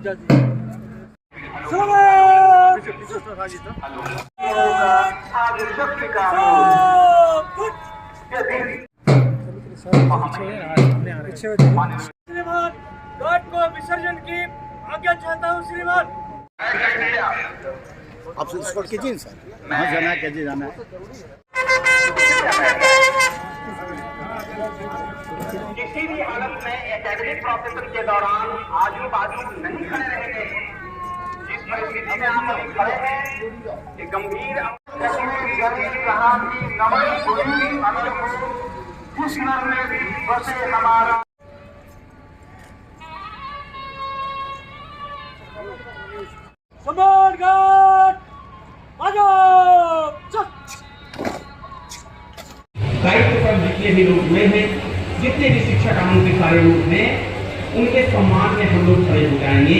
श्रीमान घाट को विसर्जन की आज्ञा चाहता हूँ श्रीमान। आप स्कॉट कीजिए सर। हाँ जाना है, कैसे जाना है? किसी भी हालत में एकेडमिक प्रोफेसर के दौरान आजू बाजू नहीं खड़े रहेंगे। जिस परिस्थिति में आप अभी खड़े हैं ये गंभीर कहा कि नमन जिस नर में भी बसे हमारा समानघाट दायित्व पर जितने भी लोग हुए हैं, जितने भी शिक्षा कानून के सारे लोग हैं, उनके सम्मान में हम लोग खड़े हो जाएंगे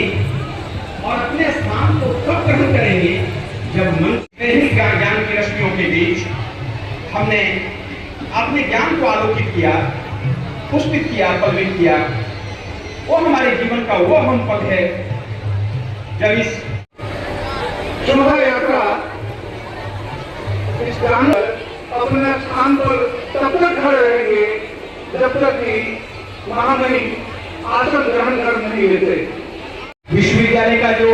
और अपने स्थान को तब ग्रहण करेंगे जब मंच में ही ज्ञान की रश्मियों के बीच हमने अपने ज्ञान को आलोकित किया, पुष्पित किया, पल्लवित किया। वो हमारे जीवन का वो अहम पद है जब इस शोभा यात्रा इस ग्राम अपने स्थान पर तब तक खड़े रहेंगे जब तक कि महामहिम आसन ग्रहण कर नहीं लेते। विश्वविद्यालय का जो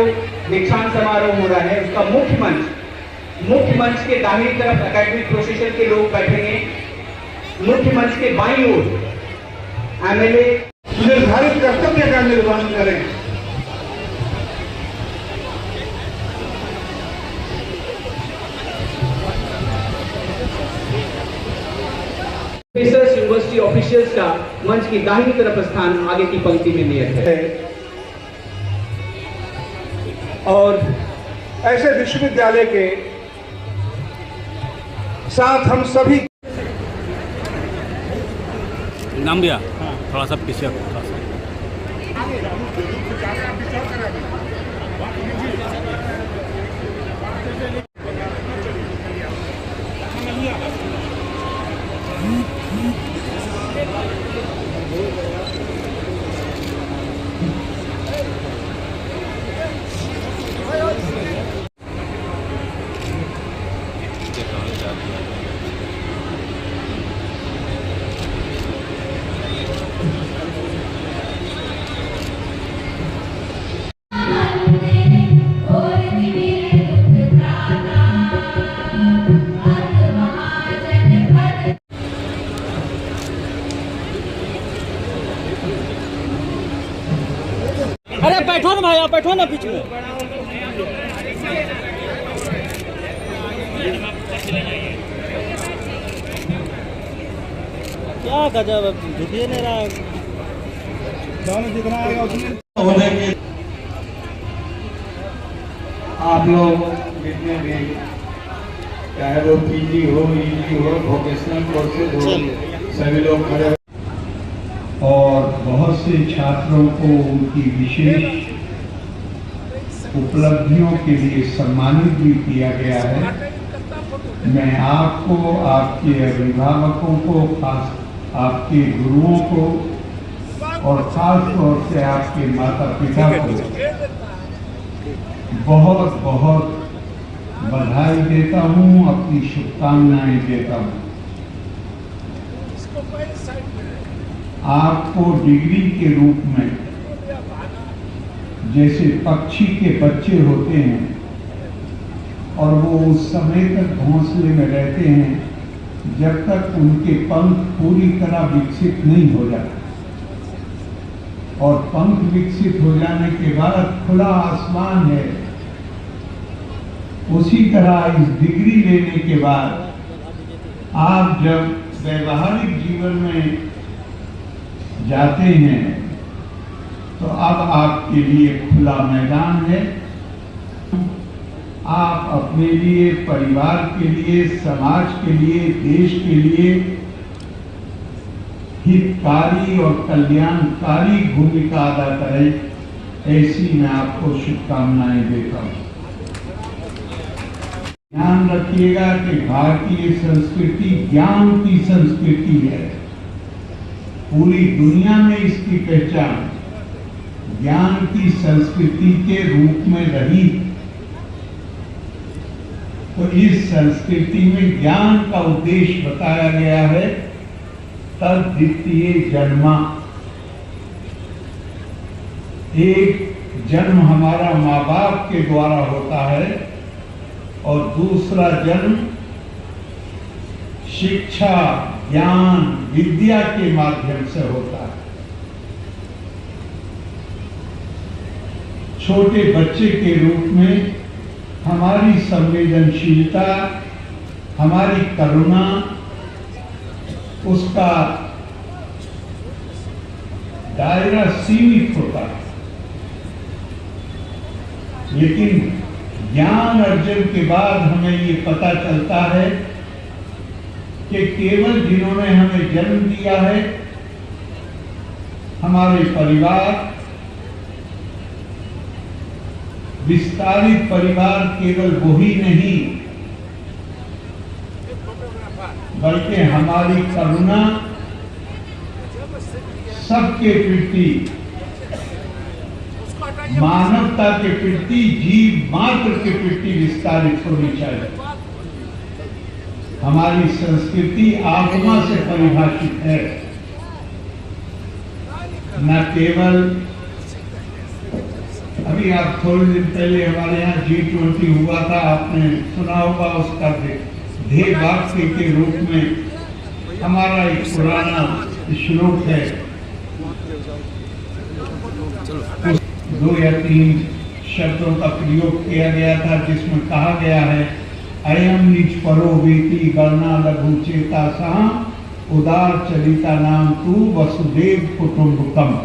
दीक्षांत समारोह हो रहा है उसका मुख्य मंच के दाहिनी तरफ एकेडमिक प्रोफेसर के लोग बैठेंगे। मुख्य मंच के बाईं ओर एमएलए निर्धारित कर्तव्य का निर्वहन करें। यूनिवर्सिटी ऑफिशियल्स का मंच की दाहिनी तरफ स्थान आगे की पंक्ति में नियत है। और ऐसे विश्वविद्यालय के साथ हम सभी नाम दिया थोड़ा सा पीछे थोड़ा सा बैठो ना भाई, आप बैठो ना बीच में। क्या गजब, झुकिए नहीं रहा जितना आप लोग जितने भी चाहे वो पीजी हो, ईजी हो, वोकेशनल कोर्सेज हो, सभी लोग खड़े और बहुत से छात्रों को उनकी विशेष उपलब्धियों के लिए सम्मानित भी किया गया है। मैं आपको, आपके अभिभावकों को, खास आपके गुरुओं को और खास तौर से आपके माता पिता को बहुत बहुत बधाई देता हूँ, अपनी शुभकामनाएं देता हूँ। आपको डिग्री के रूप में जैसे पक्षी के बच्चे होते हैं और वो उस समय तक घोंसले में रहते हैं जब तक उनके पंख पूरी तरह विकसित नहीं हो जाते, और पंख विकसित हो जाने के बाद खुला आसमान है। उसी तरह इस डिग्री लेने के बाद आप जब वैवाहिक जीवन में जाते हैं तो अब आपके लिए खुला मैदान है। आप अपने लिए, परिवार के लिए, समाज के लिए, देश के लिए हितकारी और कल्याणकारी भूमिका अदा करें, ऐसी मैं आपको शुभकामनाएं देता हूं। ध्यान रखिएगा कि भारतीय संस्कृति ज्ञान की संस्कृति है। पूरी दुनिया में इसकी पहचान ज्ञान की संस्कृति के रूप में रही, तो इस संस्कृति में ज्ञान का उद्देश्य बताया गया है। तद द्वितीय जन्मा, एक जन्म हमारा माँ बाप के द्वारा होता है और दूसरा जन्म शिक्षा, ज्ञान, विद्या के माध्यम से होता है। छोटे बच्चे के रूप में हमारी संवेदनशीलता, हमारी करुणा, उसका दायरा सीमित होता है। लेकिन ज्ञान अर्जन के बाद हमें ये पता चलता है कि केवल जिन्होंने हमें जन्म दिया है, हमारे परिवार, विस्तारित परिवार, केवल वही नहीं बल्कि हमारी करुणा सबके प्रति, मानवता के प्रति, जीव मात्र के प्रति विस्तारित होनी चाहिए। हमारी संस्कृति आगमा से परिभाषित है, न केवल अभी आप थोड़े दिन पहले हमारे यहाँ G20 हुआ था, आपने सुना होगा। उसका ध्येय वाक्य के रूप में हमारा एक पुराना श्लोक है, 2 या 3 शब्दों का प्रयोग किया गया था, जिसमें कहा गया है, अयम निज परो वेति गणना लघु चेता सा उदार चरिता नाम तू वसुदेव कुटुंबकम।